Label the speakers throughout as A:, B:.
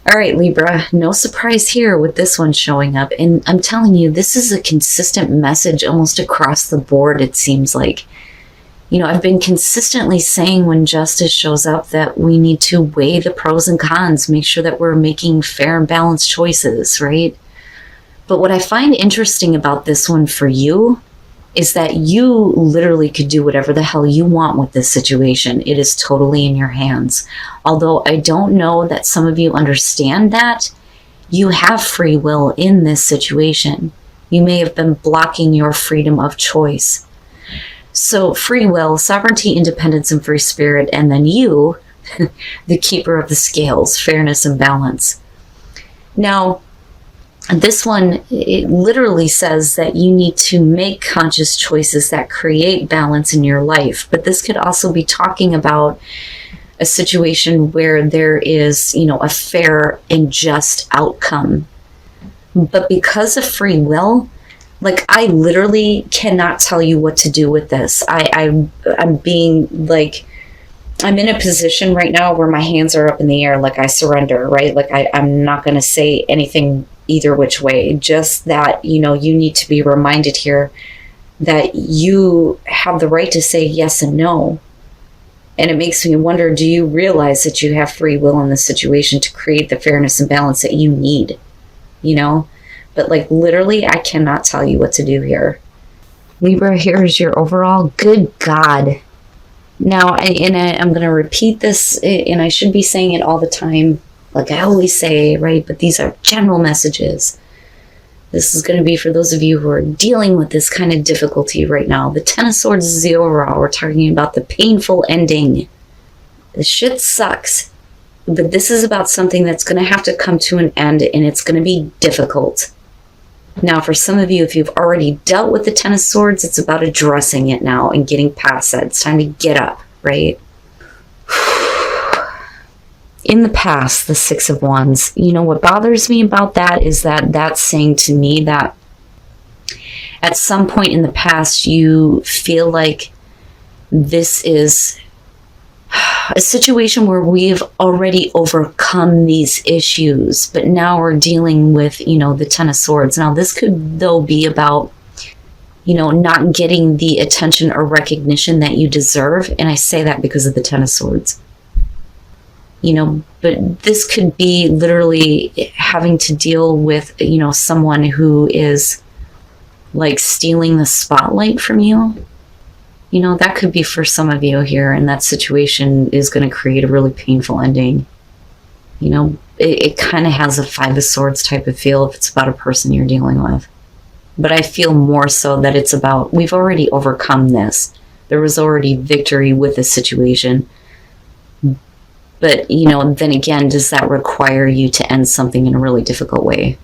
A: All right, Libra, no surprise here with this one showing up. And I'm telling you, this is a consistent message almost across the board, it seems like. You know, I've been consistently saying when justice shows up that we need to weigh the pros and cons, make sure that we're making fair and balanced choices, right? But what I find interesting about this one for you is that you literally could do whatever the hell you want with this situation. It is totally in your hands. Although I don't know that some of you understand that, you have free will in this situation. You may have been blocking your freedom of choice. So free will, sovereignty, independence, and free spirit, and then you, the keeper of the scales, fairness and balance. Now, this one, it literally says that you need to make conscious choices that create balance in your life. But this could also be talking about a situation where there is, you know, a fair and just outcome. But because of free will, like, I literally cannot tell you what to do with this. I'm being like, I'm in a position right now where my hands are up in the air, like I surrender, right? Like I'm not going to say anything either which way. Just that, you know, you need to be reminded here that you have the right to say yes and no. And it makes me wonder, do you realize that you have free will in this situation to create the fairness and balance that you need? You know? But like literally, I cannot tell you what to do here. Libra, here is your overall. Good God. Now, I'm going to repeat this, and I should be saying it all the time, like I always say, right? But these are general messages. This is going to be for those of you who are dealing with this kind of difficulty right now. The Ten of Swords is the overall. We're talking about the painful ending. The shit sucks. But this is about something that's going to have to come to an end, and it's going to be difficult. Now, for some of you, if you've already dealt with the Ten of Swords, it's about addressing it now and getting past that. It's time to get up, right? In the past, the Six of Wands, you know, what bothers me about that is that that's saying to me that at some point in the past, you feel like this is a situation where we've already overcome these issues, but now we're dealing with, you know, the Ten of Swords. Now, this could, though, be about, you know, not getting the attention or recognition that you deserve. And I say that because of the Ten of Swords. You know, but this could be literally having to deal with, you know, someone who is like stealing the spotlight from you. You know, that could be for some of you here, and that situation is going to create a really painful ending. You know, it kind of has a Five of Swords type of feel if it's about a person you're dealing with. But I feel more so that it's about, we've already overcome this. There was already victory with this situation. But, you know, then again, does that require you to end something in a really difficult way?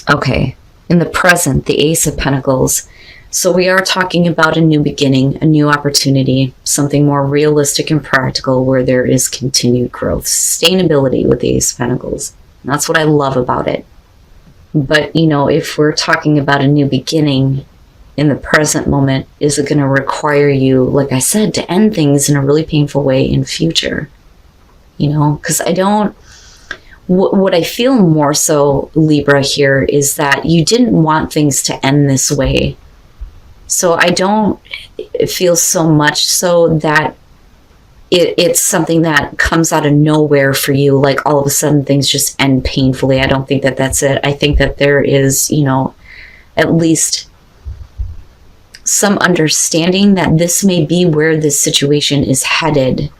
A: Okay, in the present, the Ace of Pentacles. So we are talking about a new beginning, a new opportunity, something more realistic and practical where there is continued growth, sustainability with the Ace of Pentacles. And that's what I love about it. But, you know, if we're talking about a new beginning in the present moment, is it going to require you, like I said, to end things in a really painful way in future? You know, because I don't... What I feel more so, Libra, here is that you didn't want things to end this way. So I don't feel so much so that it's something that comes out of nowhere for you, like all of a sudden things just end painfully. I don't think that that's it. I think that there is, you know, at least some understanding that this may be where this situation is headed,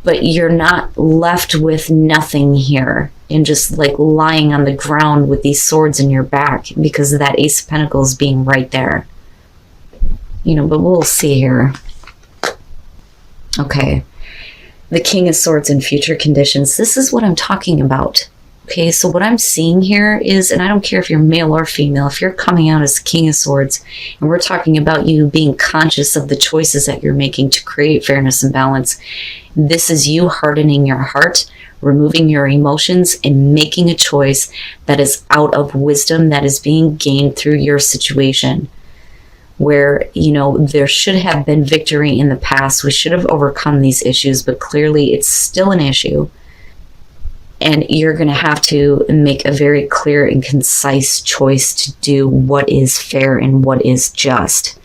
A: but you're not left with nothing here and just like lying on the ground with these swords in your back because of that Ace of Pentacles being right there. You know, but we'll see here. Okay. The King of Swords in future conditions. This is what I'm talking about. Okay, so what I'm seeing here is, and I don't care if you're male or female, if you're coming out as the King of Swords, and we're talking about you being conscious of the choices that you're making to create fairness and balance, this is you hardening your heart, removing your emotions, and making a choice that is out of wisdom that is being gained through your situation. Where, you know, there should have been victory in the past. We should have overcome these issues, but clearly it's still an issue. And you're going to have to make a very clear and concise choice to do what is fair and what is just.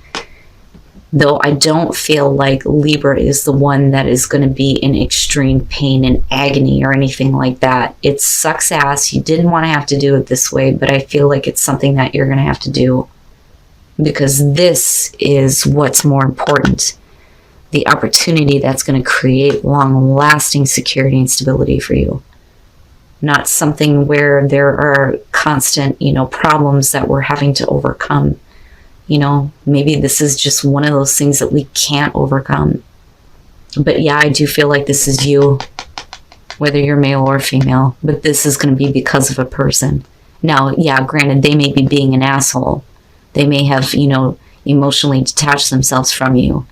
A: Though I don't feel like Libra is the one that is going to be in extreme pain and agony or anything like that. It sucks ass. You didn't want to have to do it this way, but I feel like it's something that you're going to have to do. Because this is what's more important. The opportunity that's going to create long-lasting security and stability for you. Not something where there are constant, problems that we're having to overcome. Maybe this is just one of those things that we can't overcome. But yeah, I do feel like this is you, whether you're male or female. But this is going to be because of a person. Now, yeah, granted, they may be being an asshole. They may have, emotionally detached themselves from you.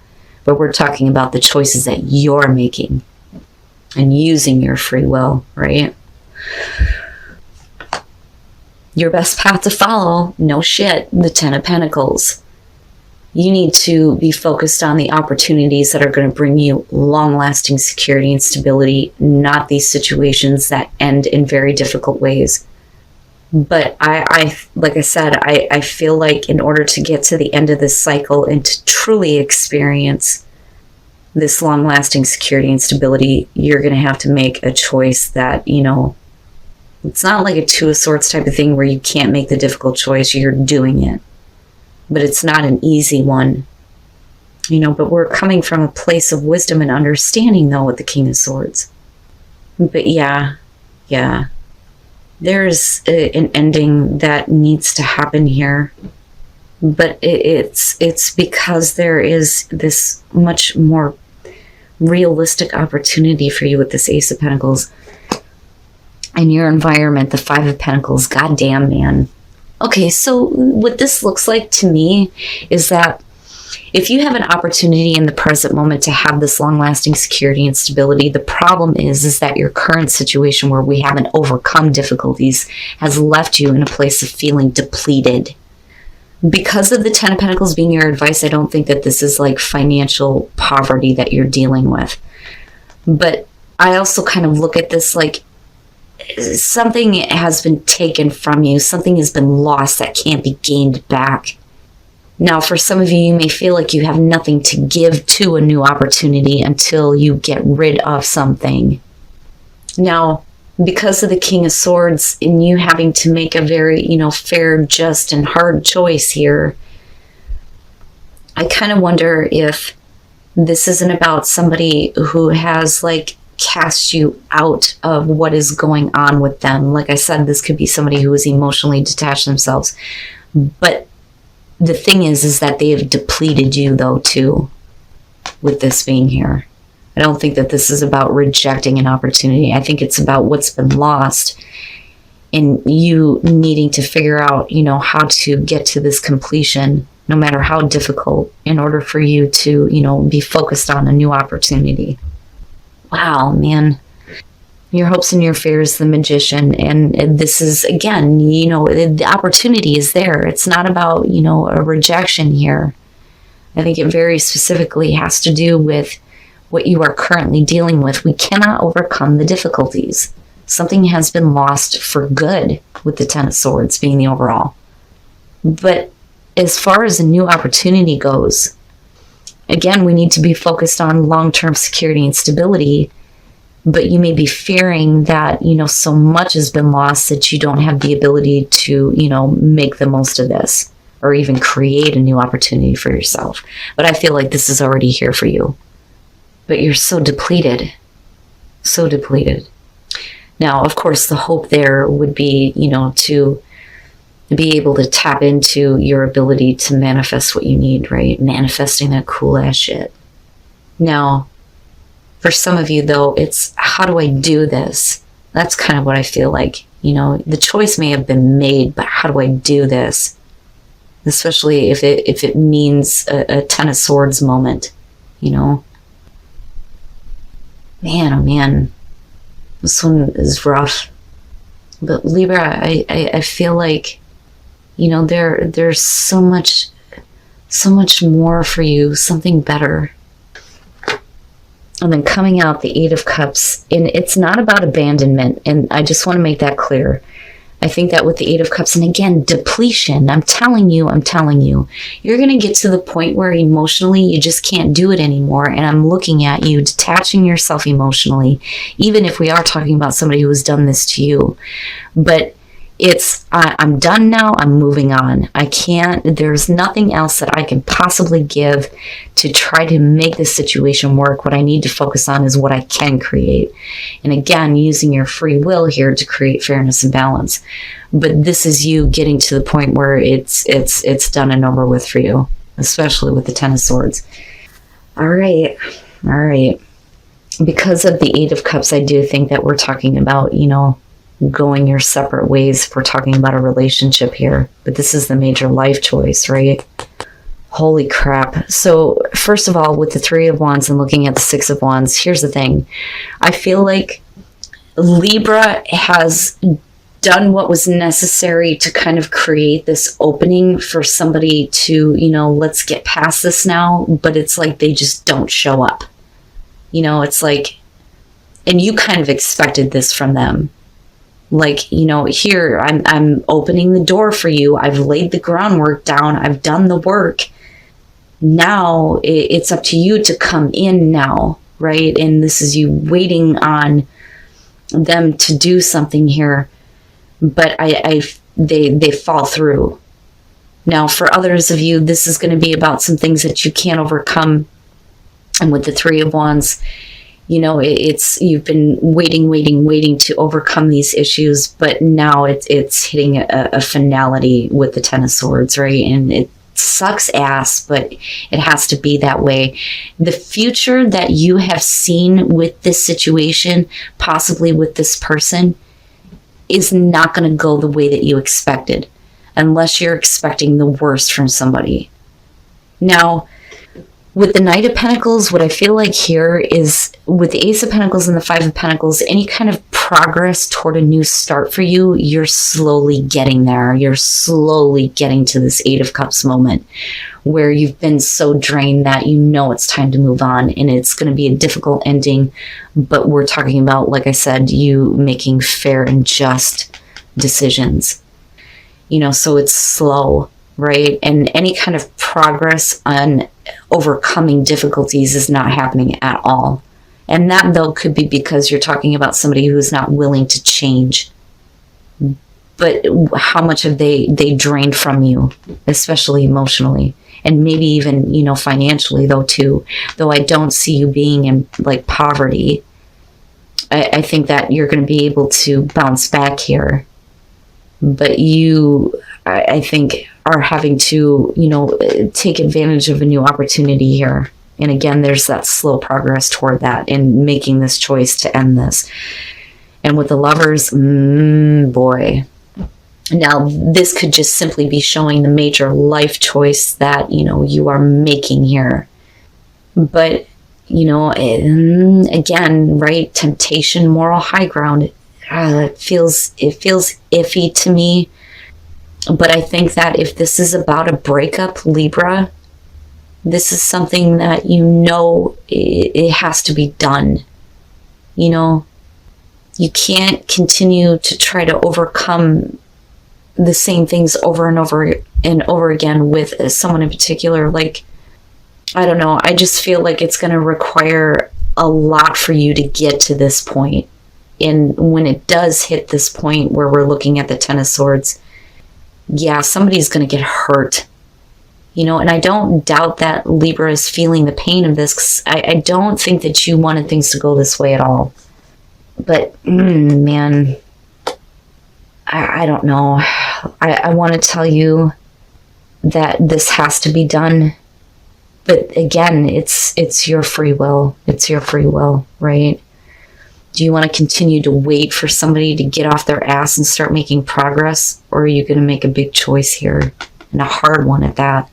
A: But we're talking about the choices that you're making and using your free will, right? Your best path to follow, no shit, the Ten of Pentacles. You need to be focused on the opportunities that are going to bring you long-lasting security and stability, not these situations that end in very difficult ways. But I like I said, I feel like in order to get to the end of this cycle and to truly experience this long-lasting security and stability, you're going to have to make a choice that, it's not like a Two of Swords type of thing where you can't make the difficult choice. You're doing it. But it's not an easy one. But we're coming from a place of wisdom and understanding, though, with the King of Swords. But yeah. There's an ending that needs to happen here. But it's because there is this much more realistic opportunity for you with this Ace of Pentacles. In your environment, the Five of Pentacles, goddamn, man. Okay, so what this looks like to me is that if you have an opportunity in the present moment to have this long-lasting security and stability, the problem is that your current situation where we haven't overcome difficulties has left you in a place of feeling depleted. Because of the Ten of Pentacles being your advice, I don't think that this is like financial poverty that you're dealing with. But I also kind of look at this like something has been taken from you. Something has been lost that can't be gained back. Now, for some of you, you may feel like you have nothing to give to a new opportunity until you get rid of something. Now, because of the King of Swords and you having to make a very, fair, just, and hard choice here, I kind of wonder if this isn't about somebody who has, cast you out of what is going on with them. Like I said, this could be somebody who is emotionally detached themselves. But the thing is that they have depleted you, though, too, with this being here. I don't think that this is about rejecting an opportunity. I think it's about what's been lost and you needing to figure out, how to get to this completion, no matter how difficult, in order for you to, be focused on a new opportunity. Wow, man. Your hopes and your fears, the Magician. And this is, again, the opportunity is there. It's not about, a rejection here. I think it very specifically has to do with what you are currently dealing with. We cannot overcome the difficulties. Something has been lost for good with the Ten of Swords being the overall. But as far as a new opportunity goes, again, we need to be focused on long-term security and stability, but you may be fearing that, so much has been lost that you don't have the ability to, make the most of this or even create a new opportunity for yourself. But I feel like this is already here for you. But you're so depleted. So depleted. Now, of course, the hope there would be, to be able to tap into your ability to manifest what you need, right? Manifesting that cool ass shit. Now, for some of you, though, it's how do I do this? That's kind of what I feel like. The choice may have been made, but how do I do this? Especially if it means a Ten of Swords moment, Man, oh man, this one is rough. But Libra, I feel like, there's so much more for you, something better. And then coming out the Eight of Cups, and it's not about abandonment. And I just want to make that clear. I think that with the Eight of Cups, and again, depletion, I'm telling you, you're going to get to the point where emotionally you just can't do it anymore. And I'm looking at you detaching yourself emotionally, even if we are talking about somebody who has done this to you. But I'm done now. I'm moving on. There's nothing else that I can possibly give to try to make this situation work. What I need to focus on is what I can create. And again, using your free will here to create fairness and balance. But this is you getting to the point where it's done and over with for you, especially with the Ten of Swords. All right. Because of the Eight of Cups, I do think that we're talking about, going your separate ways if we're talking about a relationship here. But this is the major life choice, right? Holy crap. So first of all, with the Three of Wands and looking at the Six of Wands, here's the thing. I feel like Libra has done what was necessary to kind of create this opening for somebody to, let's get past this now. But it's like they just don't show up. It's like, and you kind of expected this from them. Like, here, I'm opening the door for you. I've laid the groundwork down. I've done the work. Now it's up to you to come in now, right? And this is you waiting on them to do something here. But they fall through. Now, for others of you, this is going to be about some things that you can't overcome. And with the Three of Wands, you've been waiting to overcome these issues, but now it's hitting a finality with the Ten of Swords, right? And it sucks ass, but it has to be that way. The future that you have seen with this situation, possibly with this person, is not going to go the way that you expected, unless you're expecting the worst from somebody. Now, with the Knight of Pentacles, what I feel like here is with the Ace of Pentacles and the Five of Pentacles, any kind of progress toward a new start for you, you're slowly getting there. You're slowly getting to this Eight of Cups moment where you've been so drained that it's time to move on, and it's going to be a difficult ending. But we're talking about, like I said, you making fair and just decisions. So it's slow, right? And any kind of progress on overcoming difficulties is not happening at all. And that, though, could be because you're talking about somebody who's not willing to change. But how much have they drained from you, especially emotionally, and maybe even, financially, though, too. Though I don't see you being in, like, poverty. I think that you're going to be able to bounce back here. But you, I think, are having to, take advantage of a new opportunity here. And again, there's that slow progress toward that and making this choice to end this. And with the Lovers, boy. Now, this could just simply be showing the major life choice that, you are making here. But, again, right, temptation, moral high ground, it feels iffy to me. But I think that if this is about a breakup, Libra, this is something that it has to be done. You can't continue to try to overcome the same things over and over again with someone in particular. Like, I don't know, I just feel like it's going to require a lot for you to get to this point. And when it does hit this point where we're looking at the Ten of Swords, yeah, somebody's going to get hurt. And I don't doubt that Libra is feeling the pain of this, 'cause I don't think that you wanted things to go this way at all. But, man, I don't know. I want to tell you that this has to be done. But again, it's your free will. It's your free will, right? Do you want to continue to wait for somebody to get off their ass and start making progress? Or are you going to make a big choice here, and a hard one at that?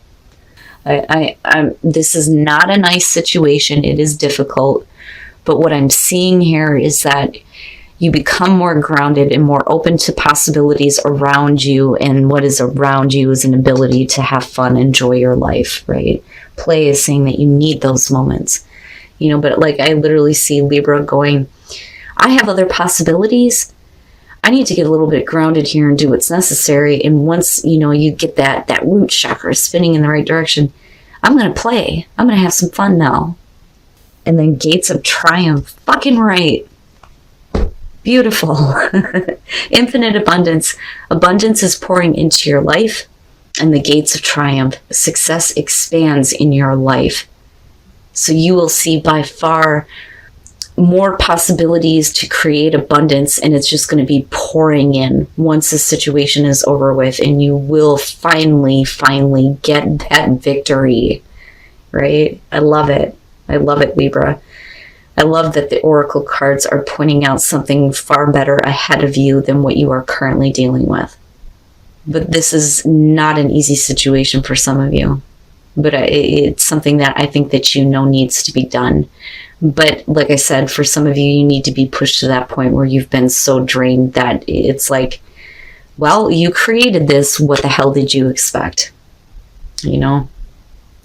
A: This is not a nice situation. It is difficult. But what I'm seeing here is that you become more grounded and more open to possibilities around you. And what is around you is an ability to have fun, enjoy your life, right? Play is saying that you need those moments. But like I literally see Libra going, I have other possibilities. I need to get a little bit grounded here and do what's necessary. And once, you get that root chakra spinning in the right direction, I'm going to play. I'm going to have some fun now. And then gates of triumph. Fucking right. Beautiful. Infinite abundance. Abundance is pouring into your life. And the gates of triumph. Success expands in your life. So you will see by far more possibilities to create abundance, and it's just going to be pouring in once the situation is over with, and you will finally get that victory, right? I love it. I love it, Libra. I love that the oracle cards are pointing out something far better ahead of you than what you are currently dealing with. But this is not an easy situation for some of you, but it's something that I think that needs to be done. But like I said, for some of you, you need to be pushed to that point where you've been so drained that it's like, well, you created this. What the hell did you expect? And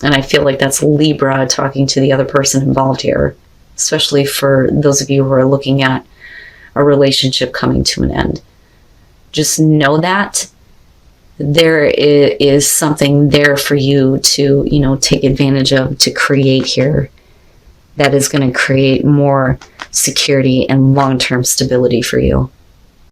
A: I feel like that's Libra talking to the other person involved here, especially for those of you who are looking at a relationship coming to an end. Just know that there is something there for you to, take advantage of, to create here. That is going to create more security and long-term stability for you.